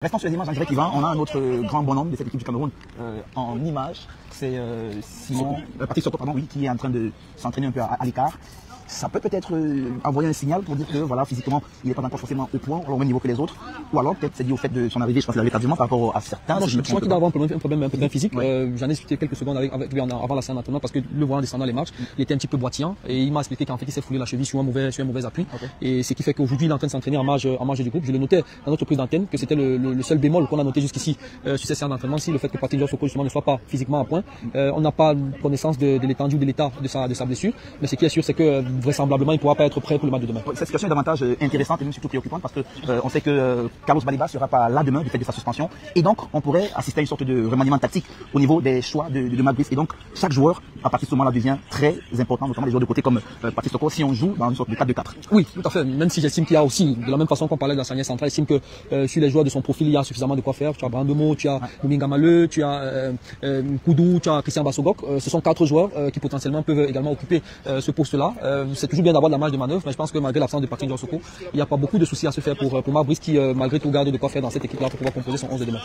Restons sur les images en direct, Yvan. On a un autre grand bonhomme de cette équipe du Cameroun en image. C'est Simon, Patrick Soko, pardon, oui, qui est en train de s'entraîner un peu à l'écart. Ça peut peut-être envoyer un signal pour dire que voilà, physiquement, il n'est pas encore forcément au point, au même niveau que les autres. Ou alors, peut-être c'est lié au fait de son arrivée, je pense, à l'établissement par rapport à certains. Non, je crois qu'il doit avoir un problème un peu bien physique. Ouais. J'en ai discuté quelques secondes avec lui avant la séance d'entraînement parce que le voyant descendant les marches, il était un petit peu boitillant et il m'a expliqué qu'en fait, il s'est foulé la cheville sur un mauvais appui. Okay. Et ce qui fait qu'aujourd'hui, il est en train de s'entraîner en marge du groupe. Je le notais dans notre prise d'antenne que c'était le seul bémol qu'on a noté jusqu'ici sur ces séances d'entraînement, si le fait que Patrick Soko justement ne soit pas physiquement à point. On n'a pas connaissance de l'étendue de l'état de sa blessure, mais ce qui est sûr, c'est que vraisemblablement, il ne pourra pas être prêt pour le match de demain. Cette situation est davantage intéressante et même surtout préoccupante parce que on sait que Carlos Baliba sera pas là demain du fait de sa suspension et donc on pourrait assister à une sorte de remaniement tactique au niveau des choix de Matt Brice et donc chaque joueur à partir de ce moment-là devient très important, notamment les joueurs de côté comme Patrick Soko si on joue dans une sorte de 4-2-4. Oui, tout à fait. Même si j'estime qu'il y a aussi, de la même façon qu'on parlait de la charnière centrale, j'estime que sur les joueurs de son profil, il y a suffisamment de quoi faire. Tu as Brandemo, tu as Mouminga Maleu, tu as Koudou, tu as Christian Bassogok. Ce sont 4 joueurs qui potentiellement peuvent également occuper ce poste-là. C'est toujours bien d'avoir de la marge de manœuvre, mais je pense que malgré l'absence de Patrick Soko, il n'y a pas beaucoup de soucis à se faire pour Matt Brice qui malgré tout garde de quoi faire dans cette équipe-là pour pouvoir composer son 11 de demain.